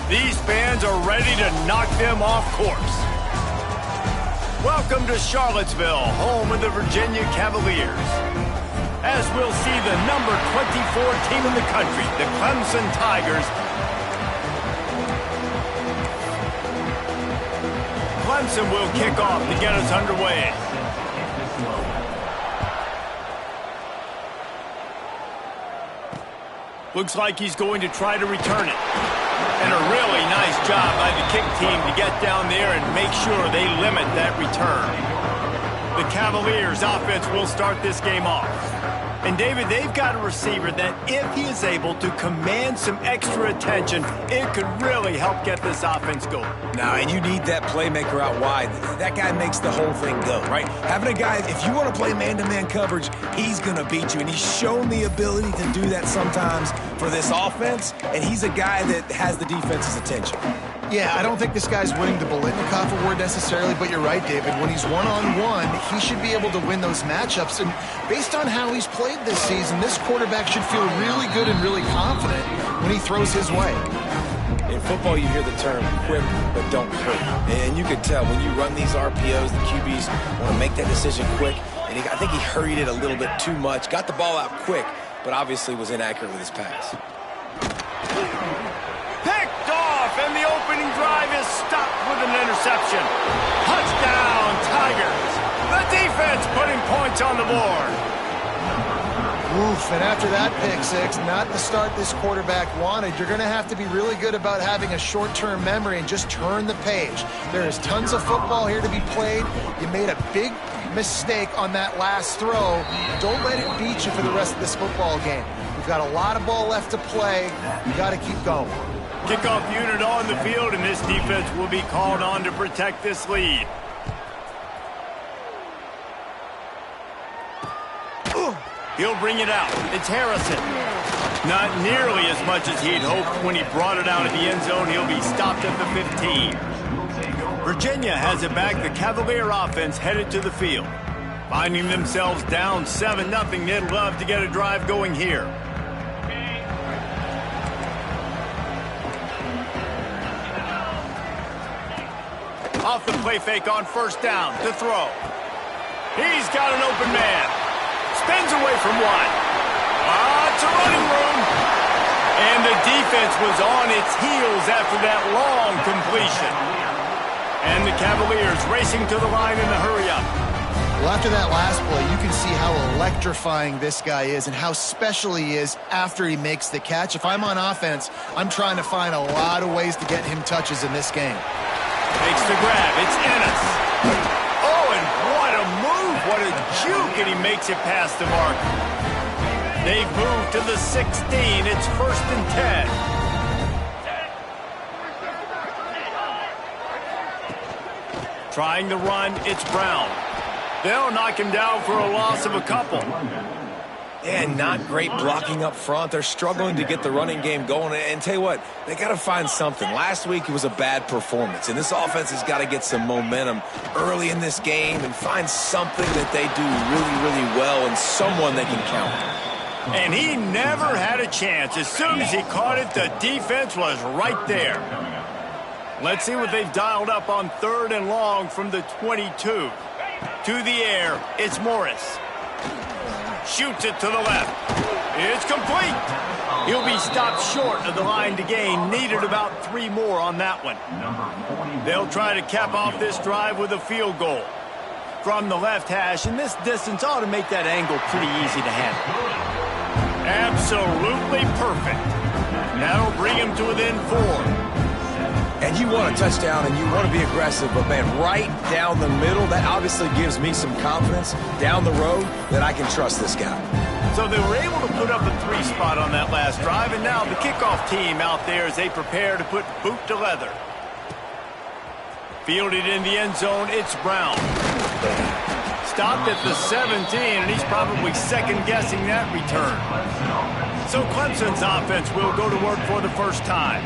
These fans are ready to knock them off course. Welcome to Charlottesville, home of the Virginia Cavaliers. As we'll see the number 24 team in the country, the Clemson Tigers. Clemson will kick off to get us underway. Looks like he's going to try to return it. And a really nice job by the kick team to get down there and make sure they limit that return. The Cavaliers offense will start this game off. And David, they've got a receiver that if he is able to command some extra attention, it could really help get this offense going. Now, and you need that playmaker out wide. That guy makes the whole thing go, right? Having a guy, if you want to play man-to-man coverage, he's going to beat you. And he's shown the ability to do that sometimes for this offense. And he's a guy that has the defense's attention. Yeah, I don't think this guy's winning the Biletnikoff Award necessarily, but you're right, David. When he's one-on-one, he should be able to win those matchups. And based on how he's played this season, this quarterback should feel really good and really confident when he throws his way. In football, you hear the term quick but don't hurt. And you can tell when you run these RPOs, the QBs want to make that decision quick. And I think he hurried it a little bit too much. Got the ball out quick, but obviously was inaccurate with his pass. And the opening drive is stopped with an interception. Touchdown, Tigers. The defense putting points on the board. Oof, and after that pick six, not the start this quarterback wanted. You're going to have to be really good about having a short-term memory and just turn the page. There is tons of football here to be played. You made a big mistake on that last throw. Don't let it beat you for the rest of this football game. We've got a lot of ball left to play. You got to keep going. Kickoff unit on the field, and this defense will be called on to protect this lead. He'll bring it out. It's Harrison. Not nearly as much as he'd hoped when he brought it out of the end zone. He'll be stopped at the 15. Virginia has it back. The Cavalier offense headed to the field. Finding themselves down 7-0, they'd love to get a drive going here. Off the play fake on first down to throw. He's got an open man. Spins away from one. It's a running room. And the defense was on its heels after that long completion. And the Cavaliers racing to the line in a hurry-up. Well, after that last play, you can see how electrifying this guy is and how special he is after he makes the catch. If I'm on offense, I'm trying to find a lot of ways to get him touches in this game. Makes the grab. It's Ennis. Oh, and what a move. What a juke. And he makes it past the mark. They've moved to the 16. It's 1st and 10. Trying the run. It's Brown. They'll knock him down for a loss of a couple. And not great blocking up front. They're struggling to get the running game going. And tell you what, they got to find something. Last week it was a bad performance, and this offense has got to get some momentum early in this game and find something that they do really, really well and someone they can count on. And he never had a chance. As soon as he caught it, the defense was right there. Let's see what they've dialed up on 3rd and long from the 22. To the air, it's Morris. Shoots it to the left. It's complete. He'll be stopped short of the line to gain. Needed about 3 more on that one. They'll try to cap off this drive with a field goal. From the left hash, and this distance ought to make that angle pretty easy to handle. Absolutely perfect. That'll bring him to within 4. And you want a touchdown and you want to be aggressive, but man, right down the middle, that obviously gives me some confidence down the road that I can trust this guy. So they were able to put up a 3 spot on that last drive, and now the kickoff team out there as they prepare to put boot to leather. Fielded in the end zone, it's Brown. Stopped at the 17, and he's probably second-guessing that return. So Clemson's offense will go to work for the first time.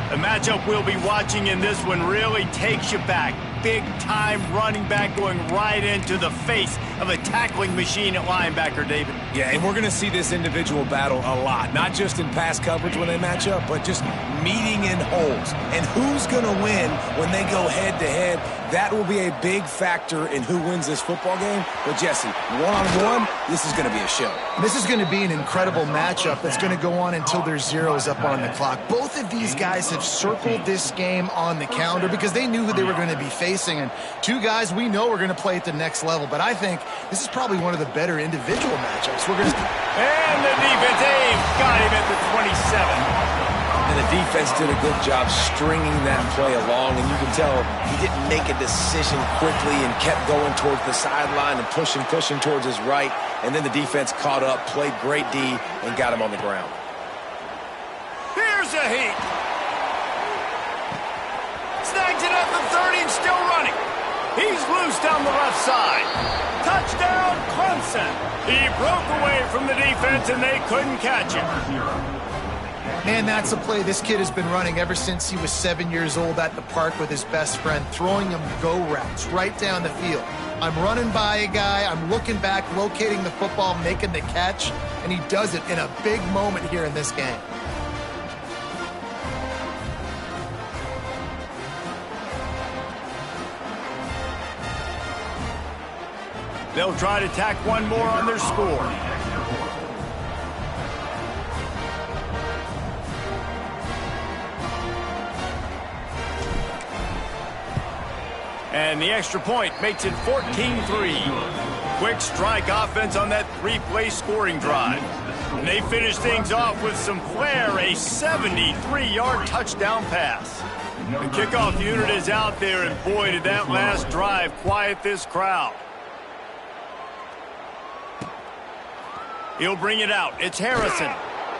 The matchup we'll be watching in this one really takes you back big-time running back going right into the face of a tackling machine at linebacker, David. Yeah, and we're going to see this individual battle a lot, not just in pass coverage when they match up, but just meeting in holes. And who's going to win when they go head-to-head? That will be a big factor in who wins this football game. But, Jesse, one-on-one, this is going to be a show. This is going to be an incredible matchup that's going to go on until there's zeros up on the clock. Both of these guys have circled this game on the calendar because they knew who they were going to be facing. And two guys we know are going to play at the next level. But I think this is probably one of the better individual matchups. And the defense got him at the 27. And the defense did a good job stringing that play along, and you can tell he didn't make a decision quickly and kept going towards the sideline and pushing towards his right, and then the defense caught up, played great D, and got him on the ground. Here's a heat. Snags it at the 30 and still running. He's loose down the left side. Touchdown, Clemson. He broke away from the defense, and they couldn't catch him. Man, that's a play this kid has been running ever since he was 7 years old at the park with his best friend, throwing him go routes right down the field. I'm running by a guy, I'm looking back, locating the football, making the catch, and he does it in a big moment here in this game. They'll try to tack one more on their score. And the extra point makes it 14-3. Quick strike offense on that three-play scoring drive. And they finish things off with some flair, a 73-yard touchdown pass. The kickoff unit is out there, and boy, did that last drive quiet this crowd. He'll bring it out. It's Harrison.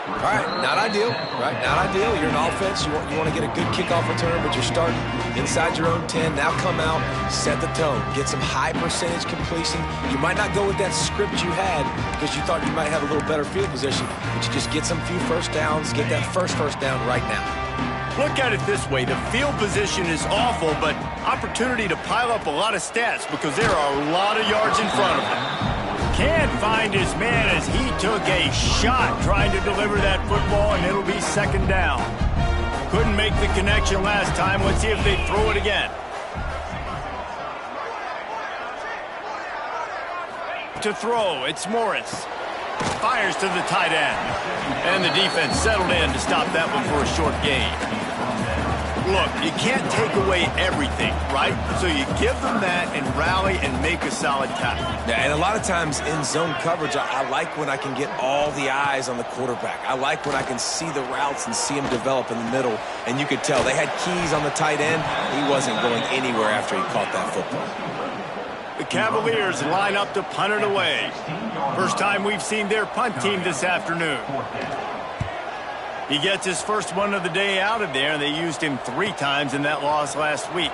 All right, not ideal, right? Not ideal. You're an offense. You want to get a good kickoff return, but you're starting inside your own 10. Now come out, set the tone, get some high percentage completion. You might not go with that script you had because you thought you might have a little better field position, but you just get some few first downs, get that first down right now. Look at it this way. The field position is awful, but opportunity to pile up a lot of stats because there are a lot of yards in front of him. Can't find his man as he took a shot trying to deliver that football, and it'll be second down. Couldn't make the connection last time. Let's see if they throw it again. To throw, it's Morris. Fires to the tight end. And the defense settled in to stop that one for a short gain. Look, you can't take away everything, right? So you give them that and rally and make a solid tackle. Yeah, and a lot of times in zone coverage, I like when I can get all the eyes on the quarterback. I like when I can see the routes and see him develop in the middle. And you could tell they had keys on the tight end. He wasn't going anywhere after he caught that football. The Cavaliers line up to punt it away. First time we've seen their punt team this afternoon. He gets his first one of the day out of there, and they used him 3 times in that loss last week.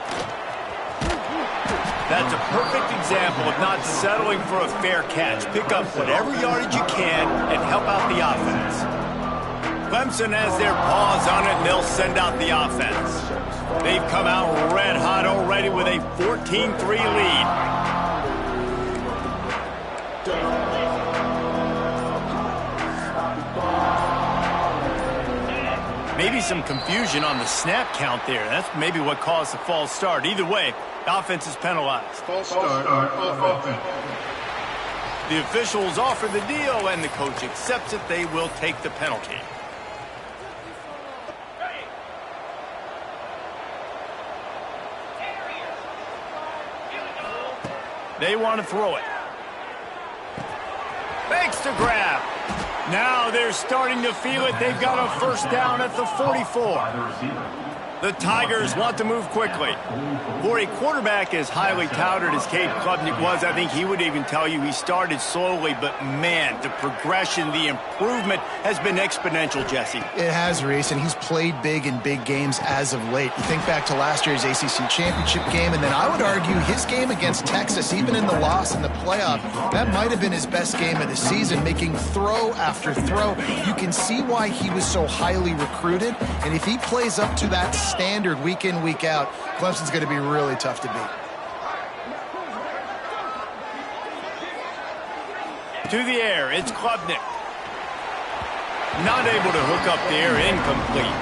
That's a perfect example of not settling for a fair catch. Pick up whatever yardage you can and help out the offense. Clemson has their paws on it, and they'll send out the offense. They've come out red hot already with a 14-3 lead. Maybe some confusion on the snap count there. That's maybe what caused the false start. Either way, the offense is penalized. False start off offense. The officials offer the deal, and the coach accepts it. They will take the penalty. They want to throw it. Fakes to grab. Now they're starting to feel it. They've got a first down at the 44. The Tigers want to move quickly. For a quarterback as highly touted as Cade Klubnik was, I think he would even tell you he started slowly, but man, the progression, the improvement has been exponential, Jesse. It has, Reese, and he's played big in big games as of late. You think back to last year's ACC championship game, and then I would argue his game against Texas, even in the loss in the playoff, that might have been his best game of the season, making throw after throw. You can see why he was so highly recruited, and if he plays up to that standard week in, week out, Clemson's going to be really tough to beat. To the air, it's Klubnik. Not able to hook up there, incomplete.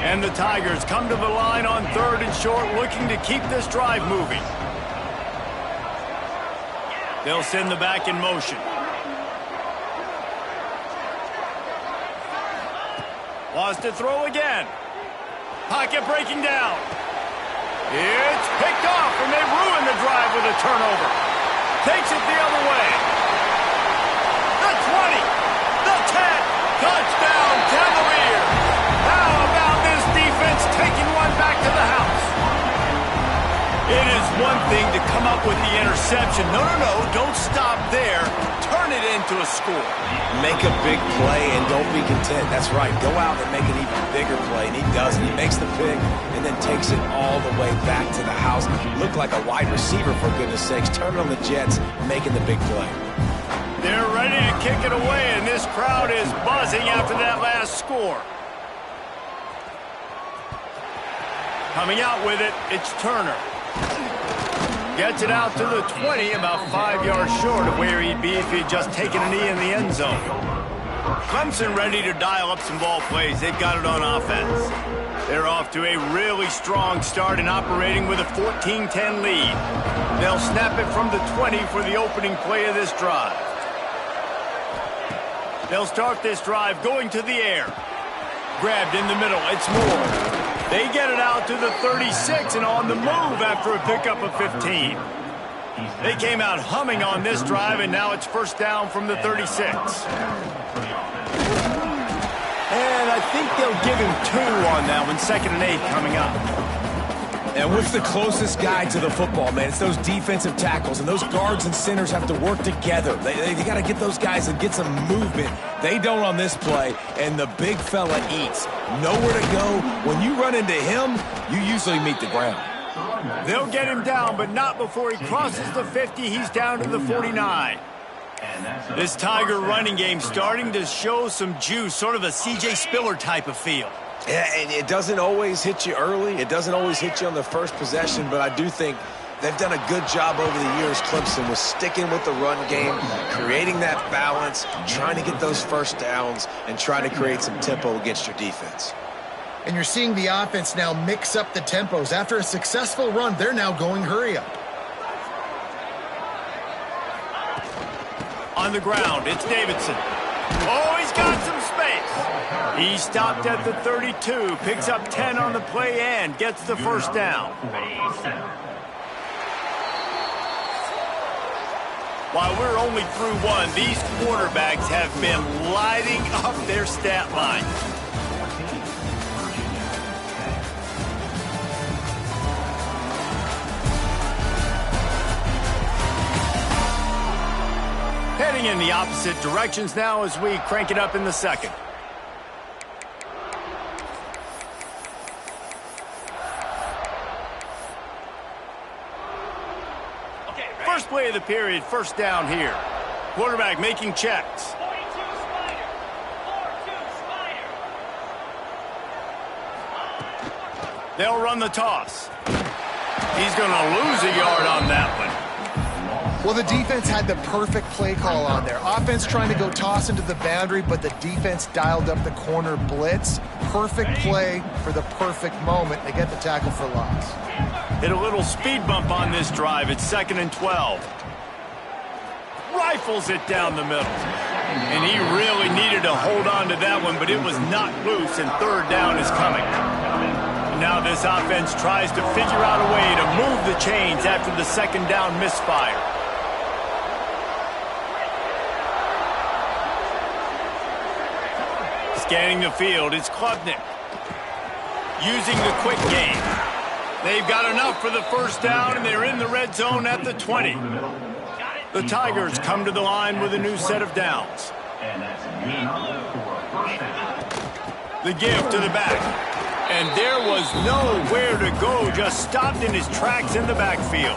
And the Tigers come to the line on 3rd and short, looking to keep this drive moving. They'll send the back in motion. Wants to throw again. Pocket breaking down. It's picked off, and they ruin the drive with a turnover. Takes it the other way. The 20, the 10, touchdown Cavaliers. How about this defense taking one back to the house? It is one thing to come up with the interception. No, don't stop there. Turn it into a score. Make a big play and don't be content. That's right. Go out and make an even bigger play, and he does. And he makes the pick and then takes it all the way back to the house. Look like a wide receiver, for goodness sakes. Turn on the Jets, making the big play. They're ready to kick it away, and this crowd is buzzing after that last score. Coming out with it, it's Turner. Gets it out to the 20, about 5 yards short of where he'd be if he'd just taken a knee in the end zone. Clemson ready to dial up some ball plays. They've got it on offense. They're off to a really strong start and operating with a 14-10 lead. They'll snap it from the 20 for the opening play of this drive. They'll start this drive going to the air. Grabbed in the middle. It's Moore. They get it out to the 36 and on the move after a pickup of 15. They came out humming on this drive, and now it's first down from the 36. And I think they'll give him 2 on that one, 2nd and 8 coming up. And what's the closest guy to the football, man? It's those defensive tackles, and those guards and centers have to work together. They got to get those guys and get some movement. They don't on this play, and the big fella eats. Nowhere to go. When you run into him, you usually meet the ground. They'll get him down, but not before he crosses the 50. He's down to the 49. This Tiger running game starting to show some juice, sort of a C.J. Spiller type of feel. Yeah, and it doesn't always hit you early. It doesn't always hit you on the first possession, but I do think they've done a good job over the years, Clemson, with sticking with the run game, creating that balance, trying to get those first downs, and trying to create some tempo against your defense. And you're seeing the offense now mix up the tempos. After a successful run, they're now going hurry up. On the ground, it's Davidson. Oh, he's got some space. He stopped at the 32, picks up 10 on the play and gets the first down. While we're only through one, these quarterbacks have been lighting up their stat line. Heading in the opposite directions now as we crank it up in the second. First play of the period, first down here. Quarterback making checks. They'll run the toss. He's going to lose a yard on that one. Well, the defense had the perfect play call on there. Offense trying to go toss into the boundary, but the defense dialed up the corner blitz. Perfect play for the perfect moment. They get the tackle for loss. Hit a little speed bump on this drive. It's 2nd and 12. Rifles it down the middle. And he really needed to hold on to that one, but it was knocked loose, and third down is coming. Now this offense tries to figure out a way to move the chains after the second down misfire. Scanning the field, it's Klubnik. Using the quick game. They've got enough for the first down, and they're in the red zone at the 20. The Tigers come to the line with a new set of downs. The give to the back. And there was nowhere to go, just stopped in his tracks in the backfield.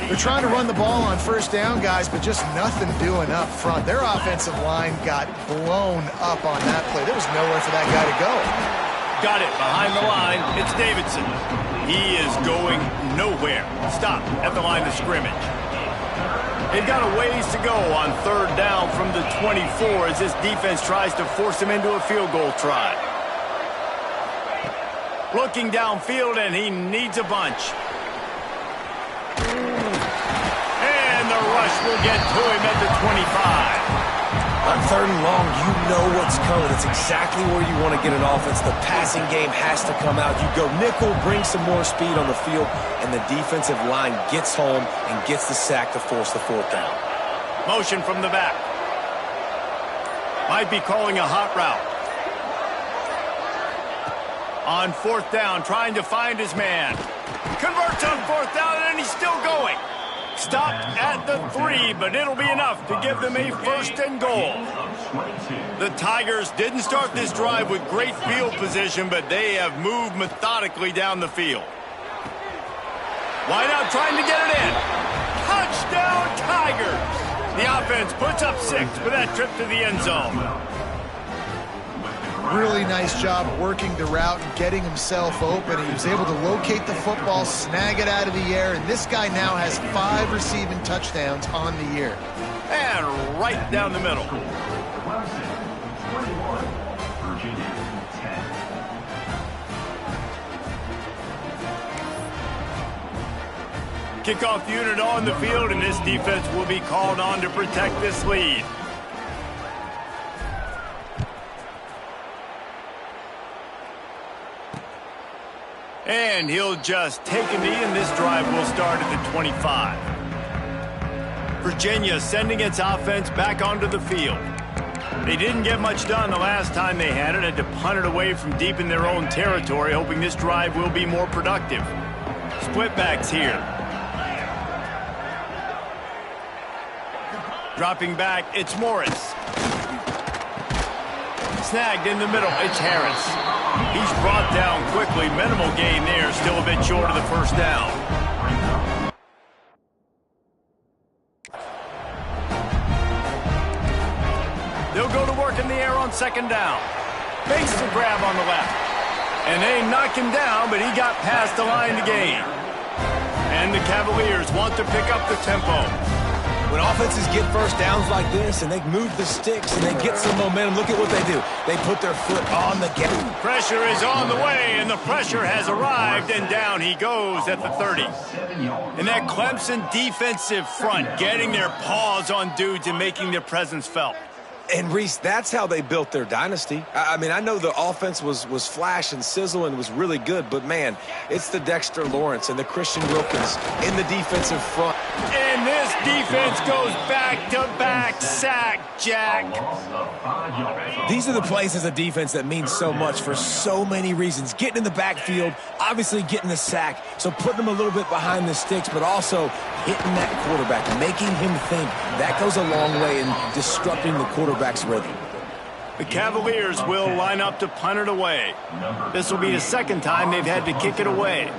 They're trying to run the ball on first down, guys, but just nothing doing up front. Their offensive line got blown up on that play. There was nowhere for that guy to go. Got it behind the line. It's Davidson. He is going nowhere. Stop at the line of scrimmage. They've got a ways to go on third down from the 24 as this defense tries to force him into a field goal try. Looking downfield, and he needs a bunch. And the rush will get to him at the 25. On third and long, you know what's coming. It's exactly where you want to get an offense. The passing game has to come out. You go nickel, bring some more speed on the field, and the defensive line gets home and gets the sack to force the fourth down. Motion from the back. Might be calling a hot route. On fourth down, trying to find his man. Converts on fourth down, and he's still going. Stopped at the 3, but it'll be enough to give them a first and goal. The Tigers didn't start this drive with great field position, but they have moved methodically down the field. Wide out trying to get it in. Touchdown, Tigers! The offense puts up 6 for that trip to the end zone. Really nice job working the route and getting himself open. He was able to locate the football, snag it out of the air, and this guy now has 5 receiving touchdowns on the year. And right down the middle. Kickoff unit on the field, and this defense will be called on to protect this lead. And he'll just take a knee, and this drive will start at the 25. Virginia sending its offense back onto the field. They didn't get much done the last time they had it. Had to punt it away from deep in their own territory, hoping this drive will be more productive. Split backs here. Dropping back, it's Morris. Snagged in the middle, it's Harris. He's brought down quickly. Minimal gain there, still a bit short of the first down. They'll go to work in the air on second down. Makes the grab on the left. And they knock him down, but he got past the line to gain. And the Cavaliers want to pick up the tempo. When offenses get first downs like this and they move the sticks and they get some momentum, look at what they do. They put their foot on the gas. Pressure is on the way, and the pressure has arrived, and down he goes at the 30. And that Clemson defensive front getting their paws on dudes and making their presence felt. And, Reese, that's how they built their dynasty. I mean, I know the offense was flash and sizzle and was really good, but, man, it's the Dexter Lawrence and the Christian Wilkins in the defensive front. And this defense goes back-to-back sack, Jack. These are the plays as a defense that mean so much for so many reasons. Getting in the backfield, obviously getting the sack, so putting them a little bit behind the sticks, but also hitting that quarterback, making him think. That goes a long way in disrupting the quarterback's rhythm. The Cavaliers will line up to punt it away. This will be the second time they've had to kick it away.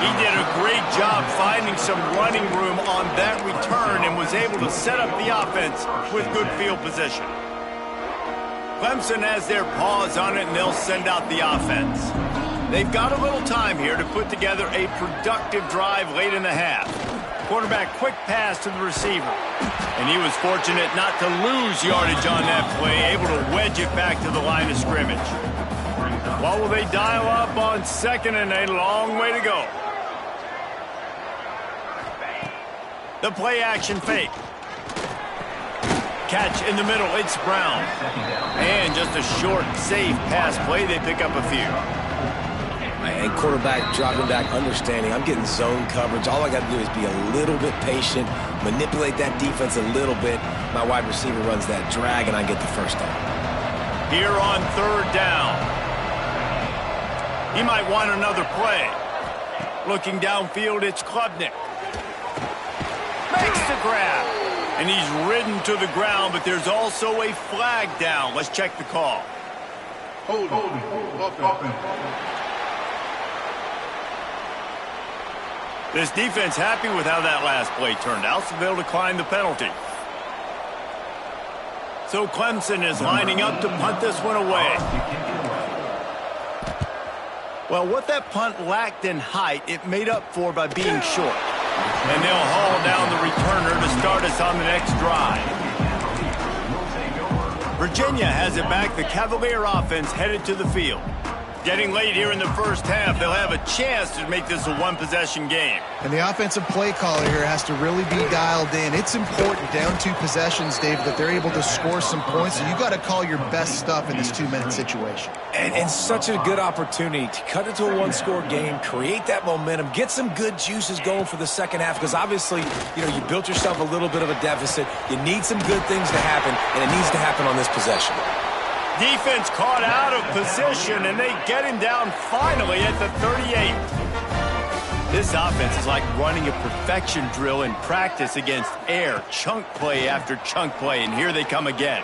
He did a great job finding some running room on that return and was able to set up the offense with good field position. Clemson has their paws on it, and they'll send out the offense. They've got a little time here to put together a productive drive late in the half. Quarterback quick pass to the receiver. And he was fortunate not to lose yardage on that play, able to wedge it back to the line of scrimmage. What will they dial up on second, and a long way to go? The play action fake. Catch in the middle, it's Brown. And just a short, safe pass play, they pick up a few. And quarterback dropping back, understanding I'm getting zone coverage. All I got to do is be a little bit patient, manipulate that defense a little bit. My wide receiver runs that drag, and I get the first down. Here on third down. He might want another play. Looking downfield, it's Klubnik. the grab. And he's ridden to the ground, but there's also a flag down. Let's check the call. Hold offense. This defense happy with how that last play turned out, so they'll decline the penalty. So Clemson is lining up to punt this one away. Well, what that punt lacked in height, it made up for by being short. And they'll haul down the returner to start us on the next drive. Virginia has it back. The Cavalier offense headed to the field. Getting late here in the first half, they'll have a chance to make this a one-possession game. And the offensive play caller here has to really be dialed in. It's important down 2 possessions, Dave, that they're able to score some points. So you got to call your best stuff in this 2-minute situation. And such a good opportunity to cut into a one-score game, create that momentum, get some good juices going for the second half, because obviously, you built yourself a little bit of a deficit. You need some good things to happen, and it needs to happen on this possession. Defense caught out of position, and they get him down finally at the 38. This offense is like running a perfection drill in practice against air, chunk play after chunk play, and here they come again.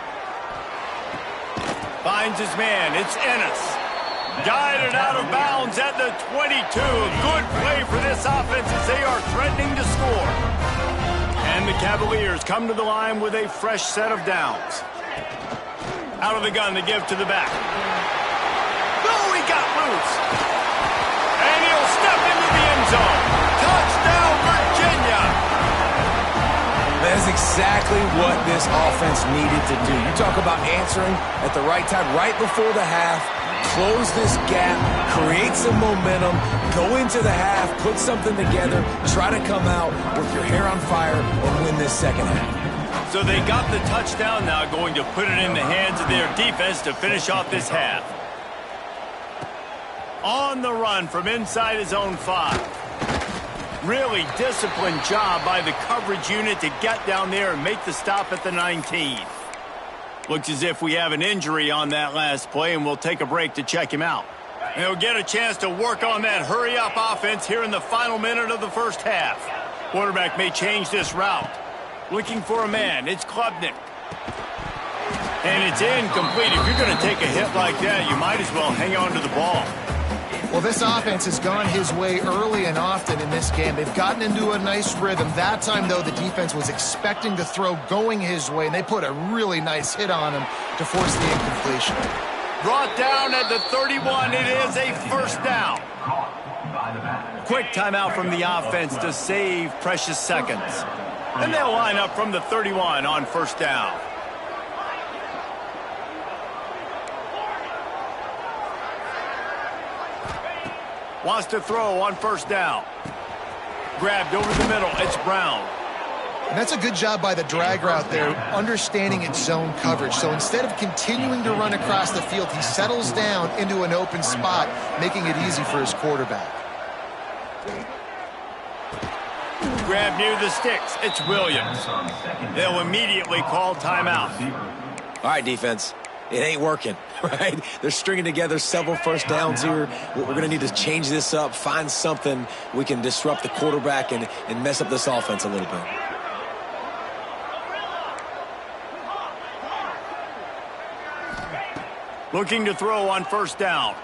Finds his man. It's Ennis. Guided out of bounds at the 22. Good play for this offense as they are threatening to score. And the Cavaliers come to the line with a fresh set of downs. Out of the gun to give to the back. Oh, he got loose. And he'll step into the end zone. Touchdown, Virginia. That's exactly what this offense needed to do. You talk about answering at the right time, right before the half, close this gap, create some momentum, go into the half, put something together, try to come out with your hair on fire and win this second half. So they got the touchdown, now going to put it in the hands of their defense to finish off this half. On the run from inside his own 5. Really disciplined job by the coverage unit to get down there and make the stop at the 19. Looks as if we have an injury on that last play, and we'll take a break to check him out. And he'll get a chance to work on that hurry-up offense here in the final minute of the first half. Quarterback may change this route. Looking for a man. It's Klubnik. And it's incomplete. If you're going to take a hit like that, you might as well hang on to the ball. Well, this offense has gone his way early and often in this game. They've gotten into a nice rhythm. That time, though, the defense was expecting to throw going his way, and they put a really nice hit on him to force the incompletion. Brought down at the 31. It is a first down. Quick timeout from the offense to save precious seconds. And they'll line up from the 31 on first down. Wants to throw on first down. Grabbed over the middle. It's Brown. And that's a good job by the drag route there, understanding its zone coverage. So instead of continuing to run across the field, he settles down into an open spot, making it easy for his quarterback. Grab near the sticks. It's Williams. They'll immediately call timeout. All right, defense. It ain't working, right? They're stringing together several first downs here. We're going to need to change this up, find something we can disrupt the quarterback and mess up this offense a little bit. Looking to throw on first down.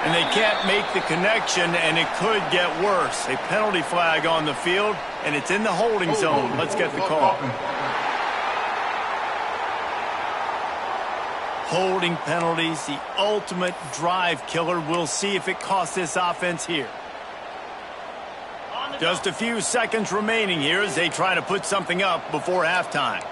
And they can't make the connection, and it could get worse. A penalty flag on the field, and it's in the holding zone. Let's get the call. Holding penalties, the ultimate drive killer. We'll see if it costs this offense here. Just a few seconds remaining here as they try to put something up before halftime.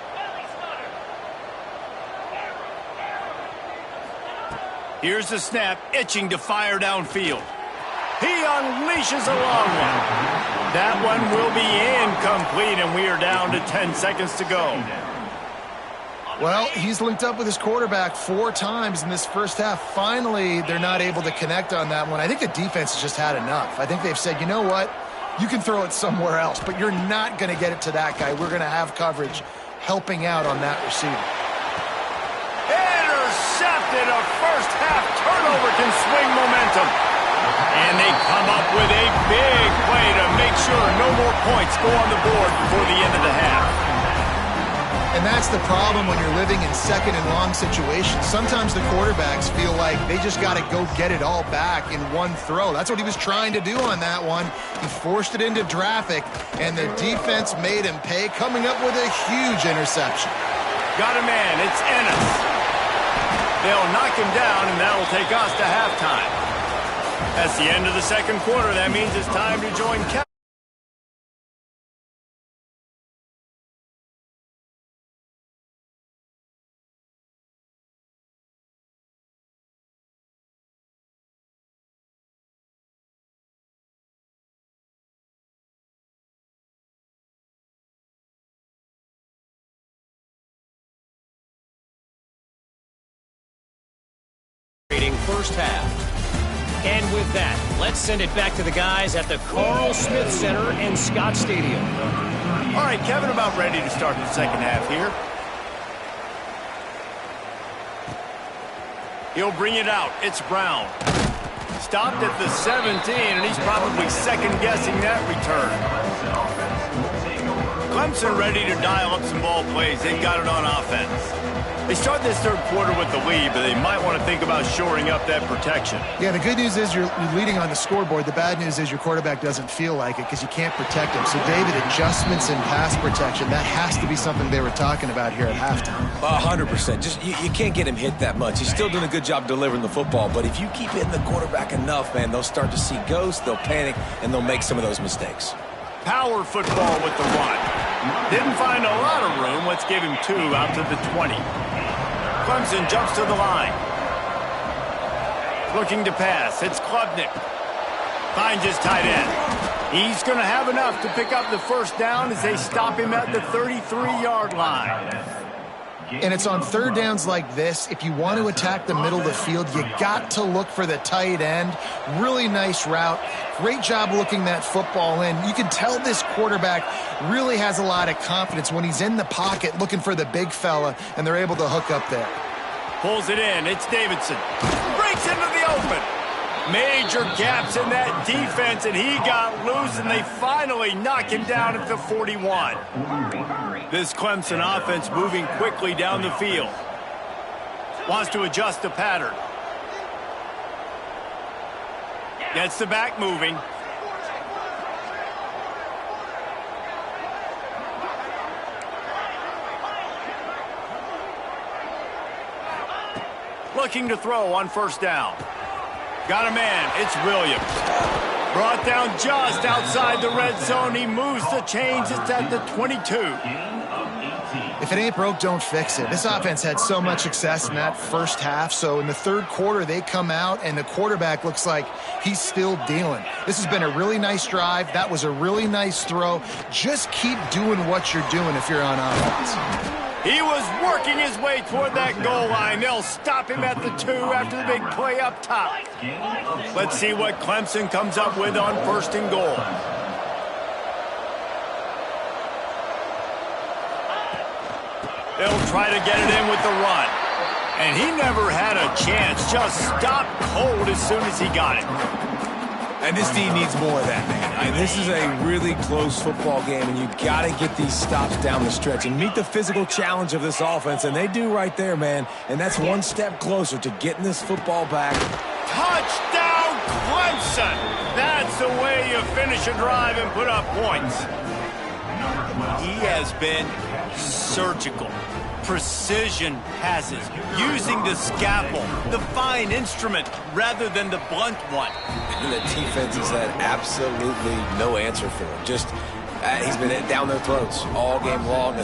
Here's the snap, itching to fire downfield. He unleashes a long one. That one will be incomplete, and we are down to 10 seconds to go. Well, he's linked up with his quarterback 4 times in this first half. Finally, they're not able to connect on that one. I think the defense has just had enough. I think they've said, you know what? You can throw it somewhere else, but you're not going to get it to that guy. We're going to have coverage helping out on that receiver. Intercepted. A first half turnover can swing momentum. And they come up with a big play to make sure no more points go on the board before the end of the half. And that's the problem when you're living in second and long situations. Sometimes the quarterbacks feel like they just got to go get it all back in one throw. That's what he was trying to do on that one. He forced it into traffic, and the defense made him pay, coming up with a huge interception. Got a man. It's Ennis. They'll knock him down, and that'll take us to halftime. That's the end of the second quarter. That means it's time to join Kevin. First half. And with that, let's send it back to the guys at the Carl Smith Center in Scott Stadium. All right, Kevin, about ready to start the second half here. He'll bring it out. It's Brown. Stopped at the 17, and he's probably second-guessing that return. Clemson ready to dial up some ball plays. They've got it on offense. They start this third quarter with the lead, but they might want to think about shoring up that protection. Yeah, the good news is you're leading on the scoreboard. The bad news is your quarterback doesn't feel like it because you can't protect him. So, David, adjustments in pass protection, that has to be something they were talking about here at halftime. 100%. Just you can't get him hit that much. He's still doing a good job delivering the football, but if you keep hitting the quarterback enough, man, they'll start to see ghosts, they'll panic, and they'll make some of those mistakes. Power football with the run. Didn't find a lot of room. Let's give him 2 out to the 20. Clemson jumps to the line. Looking to pass. It's Klubnik. Finds his tight end. He's going to have enough to pick up the first down as they stop him at the 33-yard line. And it's on third downs like this. If you want to attack the middle of the field, you got to look for the tight end. Really nice route. Great job looking that football in. You can tell this quarterback really has a lot of confidence when he's in the pocket looking for the big fella, and they're able to hook up there. Pulls it in. It's Davidson. Breaks into the open. Major gaps in that defense, and he got loose, and they finally knock him down at the 41. This Clemson offense moving quickly down the field. Wants to adjust the pattern. Gets the back moving. Looking to throw on first down. Got a man. It's Williams. Brought down just outside the red zone. He moves the chains. It's at the 22. If it ain't broke, don't fix it. This offense had so much success in that first half, so in the third quarter, they come out, and the quarterback looks like he's still dealing. This has been a really nice drive. That was a really nice throw. Just keep doing what you're doing if you're on offense. He was working his way toward that goal line. They'll stop him at the 2 after the big play up top. Let's see what Clemson comes up with on first and goal. They'll try to get it in with the run. And he never had a chance. Just stopped cold as soon as he got it. And this team needs more of that, man. I mean, this is a really close football game, and you got to get these stops down the stretch and meet the physical challenge of this offense, and they do right there, man. And that's one step closer to getting this football back. Touchdown, Clemson! That's the way you finish a drive and put up points. He has been surgical. Precision passes, using the scalpel, the fine instrument, rather than the blunt one. And the defense has had absolutely no answer for him. Just, he's been down their throats all game long.